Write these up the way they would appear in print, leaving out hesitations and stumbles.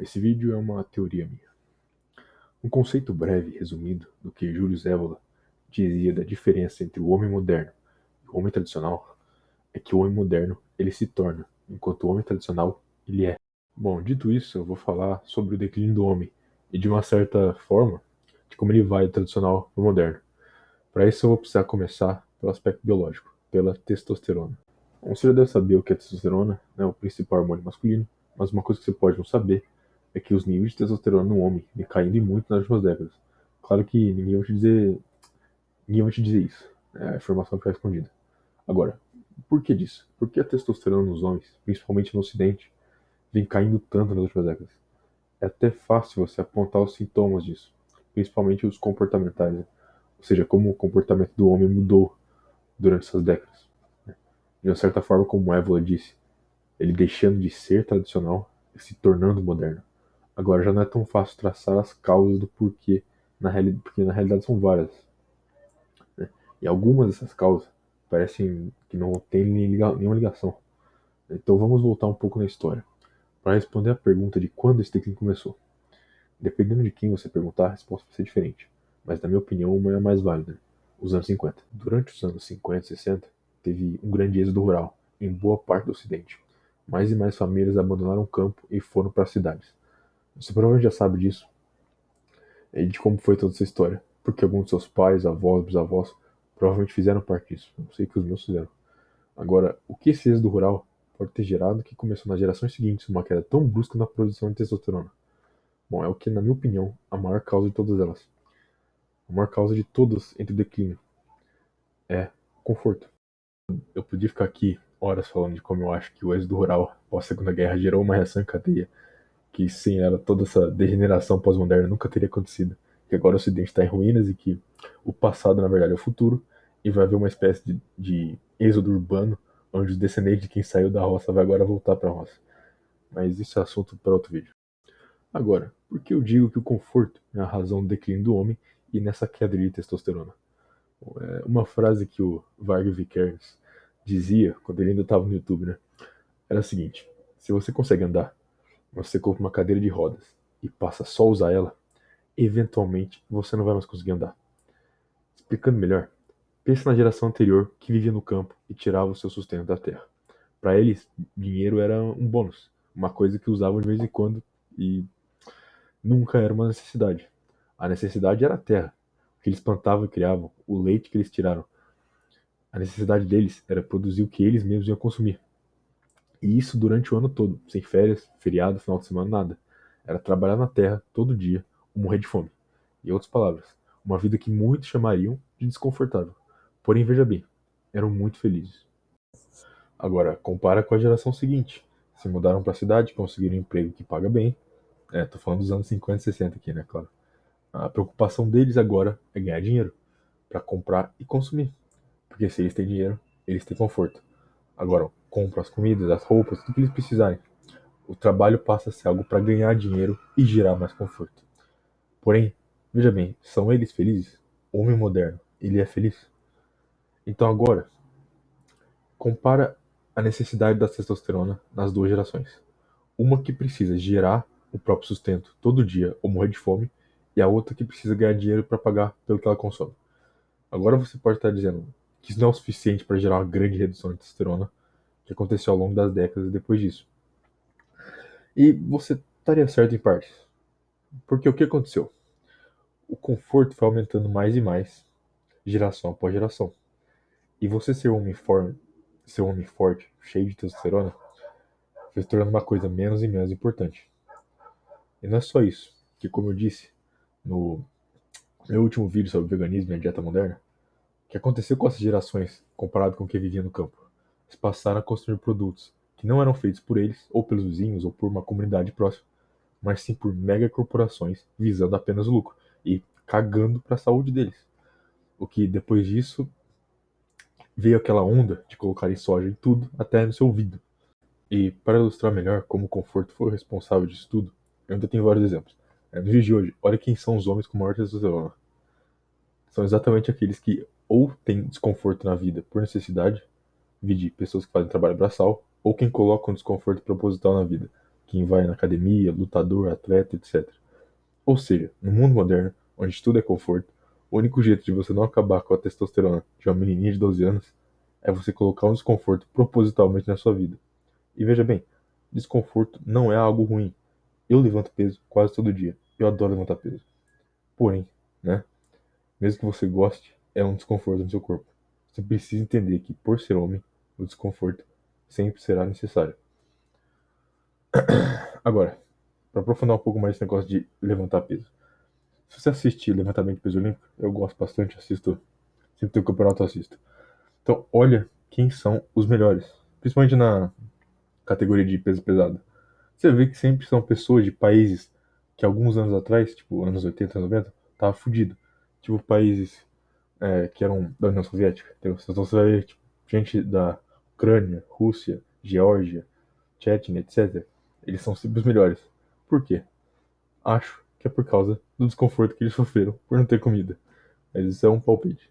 Esse vídeo é uma teoria minha. Um conceito breve e resumido do que Julius Evola dizia da diferença entre o homem moderno e o homem tradicional é que o homem moderno ele se torna, enquanto o homem tradicional ele é. Bom, dito isso, eu vou falar sobre o declínio do homem e de uma certa forma de como ele vai do tradicional para o moderno. Para isso eu vou precisar começar pelo aspecto biológico, pela testosterona. Bom, você já deve saber o que é testosterona, né, o principal hormônio masculino, mas uma coisa que você pode não saber é que os níveis de testosterona no homem vem caindo e muito nas últimas décadas. Claro que ninguém vai te dizer isso, né, a informação fica escondida. Agora, por que disso? Por que a testosterona nos homens, principalmente no ocidente, vem caindo tanto nas últimas décadas? É até fácil você apontar os sintomas disso, principalmente os comportamentais, né? Ou seja, como o comportamento do homem mudou durante essas décadas. De uma certa forma, como Evola disse, ele deixando de ser tradicional e se tornando moderno. Agora já não é tão fácil traçar as causas do porquê, porque na realidade são várias, né? E algumas dessas causas parecem que não têm nenhuma ligação. Então vamos voltar um pouco na história, para responder a pergunta de quando esse declínio começou. Dependendo de quem você perguntar, a resposta vai ser diferente, mas na minha opinião uma é a mais válida: os anos 50. Durante os anos 50 e 60, teve um grande êxodo rural em boa parte do ocidente. Mais e mais famílias abandonaram o campo e foram para as cidades. Você provavelmente já sabe disso e de como foi toda essa história, porque alguns de seus pais, avós, bisavós provavelmente fizeram parte disso. Eu sei que os meus fizeram. Agora, o que esse êxodo rural pode ter gerado que começou nas gerações seguintes uma queda tão brusca na produção de testosterona? Bom, é o que, na minha opinião, a maior causa de todas elas. A maior causa de todas entre o declínio é conforto. Eu podia ficar aqui horas falando de como eu acho que o êxodo rural pós Segunda Guerra gerou uma reação em cadeia, que sem ela toda essa degeneração pós-moderna nunca teria acontecido, que agora o Ocidente está em ruínas e que o passado na verdade é o futuro, e vai haver uma espécie de êxodo urbano, onde os descendentes de quem saiu da roça vai agora voltar para a roça. Mas isso é assunto para outro vídeo. Agora, por que eu digo que o conforto é a razão do declínio do homem e nessa queda de testosterona? É uma frase que o Varg Vikernes dizia quando ele ainda estava no YouTube, né? Era a seguinte: se você consegue andar, mas você compra uma cadeira de rodas e passa só a usar ela, eventualmente você não vai mais conseguir andar. Explicando melhor, pense na geração anterior que vivia no campo e tirava o seu sustento da terra. Para eles, dinheiro era um bônus, uma coisa que usavam de vez em quando e nunca era uma necessidade. A necessidade era a terra, o que eles plantavam e criavam, o leite que eles tiraram. A necessidade deles era produzir o que eles mesmos iam consumir. E isso durante o ano todo, sem férias, feriado, final de semana, nada. Era trabalhar na terra todo dia ou morrer de fome. Em outras palavras, uma vida que muitos chamariam de desconfortável. Porém, veja bem, eram muito felizes. Agora, compara com a geração seguinte. Se mudaram para a cidade, conseguiram um emprego que paga bem. Tô falando dos anos 50 e 60 aqui, né, claro. A preocupação deles agora é ganhar dinheiro para comprar e consumir. Porque se eles têm dinheiro, eles têm conforto. Agora, compram as comidas, as roupas, tudo que eles precisarem. O trabalho passa a ser algo para ganhar dinheiro e gerar mais conforto. Porém, veja bem, são eles felizes? O homem moderno, ele é feliz? Então agora, compara a necessidade da testosterona nas duas gerações. Uma que precisa gerar o próprio sustento todo dia ou morrer de fome, e a outra que precisa ganhar dinheiro para pagar pelo que ela consome. Agora você pode estar dizendo que isso não é o suficiente para gerar uma grande redução de testosterona que aconteceu ao longo das décadas depois disso. E você estaria certo em partes. Porque o que aconteceu? O conforto foi aumentando mais e mais, geração após geração. E você ser um homem forte, cheio de testosterona, foi se tornando uma coisa menos e menos importante. E não é só isso, que como eu disse no meu último vídeo sobre veganismo e a dieta moderna, o que aconteceu com essas gerações comparado com o que vivia no campo? Eles passaram a consumir produtos que não eram feitos por eles, ou pelos vizinhos, ou por uma comunidade próxima, mas sim por megacorporações visando apenas o lucro e cagando para a saúde deles. O que depois disso veio aquela onda de colocarem soja em tudo, até no seu ouvido. E para ilustrar melhor como o conforto foi o responsável disso tudo, eu ainda tenho vários exemplos. Nos dias de hoje, olha quem são os homens com maior testosterona. São exatamente aqueles que ou têm desconforto na vida por necessidade, vide pessoas que fazem trabalho braçal, ou quem coloca um desconforto proposital na vida, quem vai na academia, lutador, atleta, etc. Ou seja, no mundo moderno, onde tudo é conforto, o único jeito de você não acabar com a testosterona de uma menininha de 12 anos é você colocar um desconforto propositalmente na sua vida. E veja bem, desconforto não é algo ruim. Eu levanto peso quase todo dia. Eu adoro levantar peso. Porém, né, mesmo que você goste, é um desconforto no seu corpo. Você precisa entender que, por ser homem, o desconforto sempre será necessário. Agora, para aprofundar um pouco mais esse negócio de levantar peso. Se você assistir levantamento de peso olímpico, eu gosto bastante, assisto, sempre tem o campeonato, eu assisto. Então, olha quem são os melhores, principalmente na categoria de peso pesado. Você vê que sempre são pessoas de países que alguns anos atrás, tipo anos 80, 90, tava fudido. Tipo países que eram da União Soviética. Então você vai ver tipo, gente da Ucrânia, Rússia, Geórgia, Chechnya, etc. Eles são sempre os melhores. Por quê? Acho que é por causa do desconforto que eles sofreram por não ter comida. Mas isso é um palpite.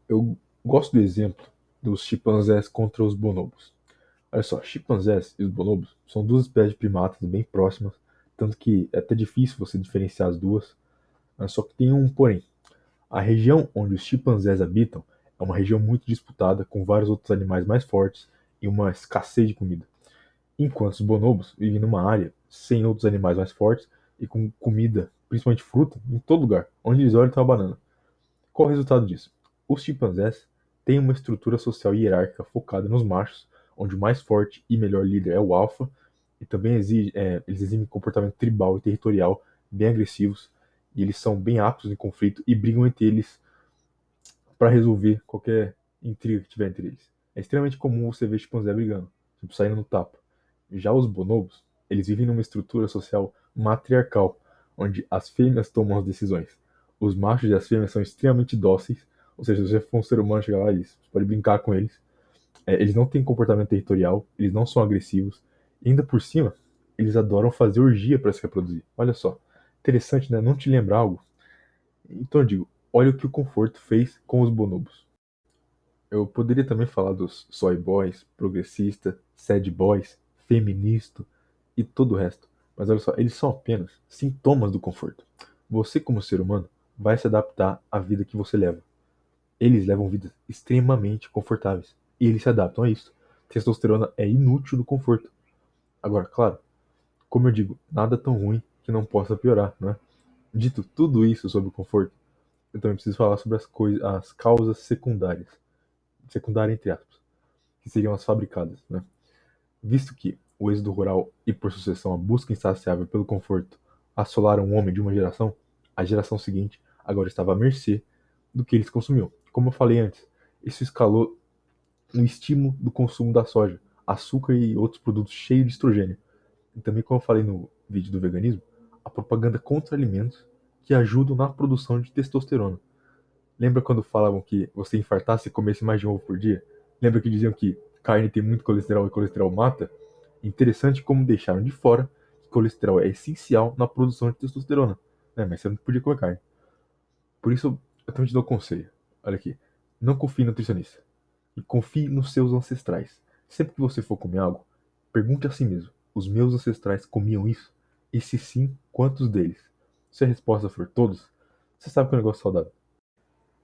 Eu gosto do exemplo dos chimpanzés contra os bonobos. Olha só, chimpanzés e os bonobos são duas espécies de primatas bem próximas, tanto que é até difícil você diferenciar as duas, mas só que tem um porém. A região onde os chimpanzés habitam é uma região muito disputada, com vários outros animais mais fortes e uma escassez de comida. Enquanto os bonobos vivem numa área sem outros animais mais fortes e com comida, principalmente fruta, em todo lugar. Onde eles olham tem uma banana. Qual o resultado disso? Os chimpanzés têm uma estrutura social hierárquica focada nos machos, onde o mais forte e melhor líder é o alfa, e também eles exibem comportamento tribal e territorial bem agressivos, e eles são bem aptos em conflito e brigam entre eles para resolver qualquer intriga que tiver entre eles. É extremamente comum você ver chimpanzé brigando, tipo saindo no tapa. Já os bonobos, eles vivem numa estrutura social matriarcal, onde as fêmeas tomam as decisões. Os machos e as fêmeas são extremamente dóceis, ou seja, se você for um ser humano chegar lá, você pode brincar com eles. Eles não têm comportamento territorial, eles não são agressivos, e ainda por cima, eles adoram fazer orgia para se reproduzir. Olha só, interessante, né? Não te lembra algo? Então eu digo, olha o que o conforto fez com os bonobos. Eu poderia também falar dos soy boys, progressista, sad boys, feminista e todo o resto. Mas olha só, eles são apenas sintomas do conforto. Você, como ser humano, vai se adaptar à vida que você leva. Eles levam vidas extremamente confortáveis. E eles se adaptam a isso. Testosterona é inútil no conforto. Agora, claro, como eu digo, nada tão ruim que não possa piorar, né? Dito tudo isso sobre o conforto, eu também preciso falar sobre as causas secundárias. Secundária entre aspas, que seriam as fabricadas, né? Visto que o êxodo rural e, por sucessão, a busca insaciável pelo conforto assolaram o homem de uma geração, a geração seguinte agora estava à mercê do que eles consumiam. Como eu falei antes, isso escalou no estímulo do consumo da soja, açúcar e outros produtos cheios de estrogênio. E também, como eu falei no vídeo do veganismo, a propaganda contra alimentos que ajudam na produção de testosterona. Lembra quando falavam que você infartasse se comesse mais de um ovo por dia? Lembra que diziam que carne tem muito colesterol e colesterol mata? Interessante como deixaram de fora que colesterol é essencial na produção de testosterona. Mas você não podia comer carne. Por isso, eu também te dou um conselho. Olha aqui. Não confie no nutricionista. E confie nos seus ancestrais. Sempre que você for comer algo, pergunte a si mesmo: os meus ancestrais comiam isso? E se sim, quantos deles? Se a resposta for todos, você sabe que é um negócio saudável.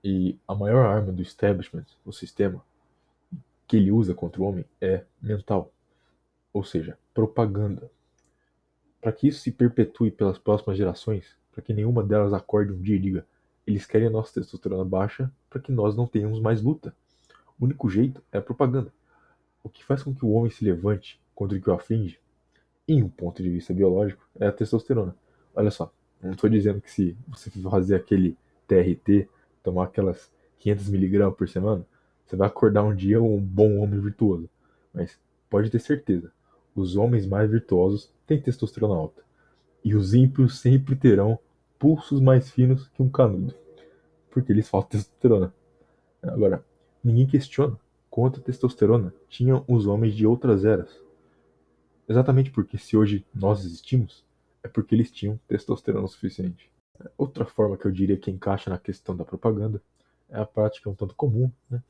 E a maior arma do establishment, o sistema, que ele usa contra o homem é mental, ou seja, propaganda. Para que isso se perpetue pelas próximas gerações, para que nenhuma delas acorde um dia e diga: eles querem a nossa testosterona baixa para que nós não tenhamos mais luta. O único jeito é a propaganda. O que faz com que o homem se levante contra o que o aflige, em um ponto de vista biológico, é a testosterona. Olha só, não estou dizendo que se você fazer aquele TRT, tomar aquelas 500 miligramas por semana, você vai acordar um dia um bom homem virtuoso. Mas pode ter certeza, os homens mais virtuosos têm testosterona alta. E os ímpios sempre terão pulsos mais finos que um canudo, porque eles faltam testosterona. Agora, ninguém questiona quanta testosterona tinham os homens de outras eras. Exatamente porque se hoje nós existimos, é porque eles tinham testosterona o suficiente. Outra forma que eu diria que encaixa na questão da propaganda é a prática um tanto comum, né,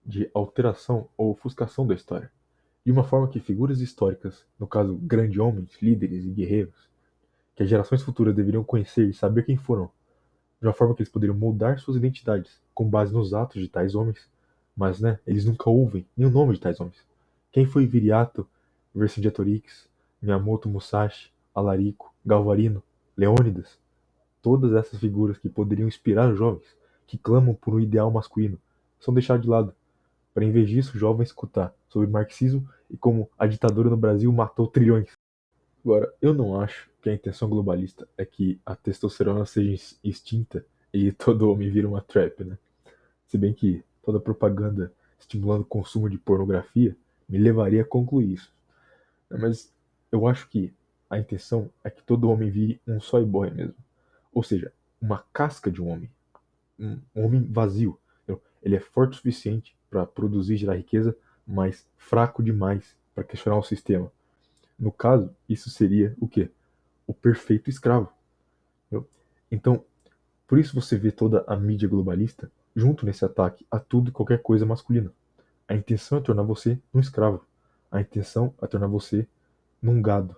de alteração ou ofuscação da história. de uma forma que figuras históricas, no caso grandes homens, líderes e guerreiros, que as gerações futuras deveriam conhecer e saber quem foram, de uma forma que eles poderiam moldar suas identidades com base nos atos de tais homens, mas eles nunca ouvem nem o nome de tais homens. Quem foi Viriato, Vercingetorix, Miyamoto Musashi, Alarico, Galvarino, Leônidas? Todas essas figuras que poderiam inspirar os jovens, que clamam por um ideal masculino, são deixadas de lado, para em vez disso, jovens escutar sobre marxismo e como a ditadura no Brasil matou trilhões. Agora, eu não acho que a intenção globalista é que a testosterona seja extinta e todo homem vira uma trap, né? Se bem que toda propaganda estimulando o consumo de pornografia me levaria a concluir isso. Mas eu acho que a intenção é que todo homem vire um soy boy mesmo. Ou seja, uma casca de um homem. Um homem vazio. Entendeu? Ele é forte o suficiente para produzir e gerar riqueza, mas fraco demais para questionar o sistema. No caso, isso seria o quê? O perfeito escravo. Entendeu? Então, por isso você vê toda a mídia globalista junto nesse ataque a tudo e qualquer coisa masculina. A intenção é tornar você um escravo. A intenção é tornar você num gado.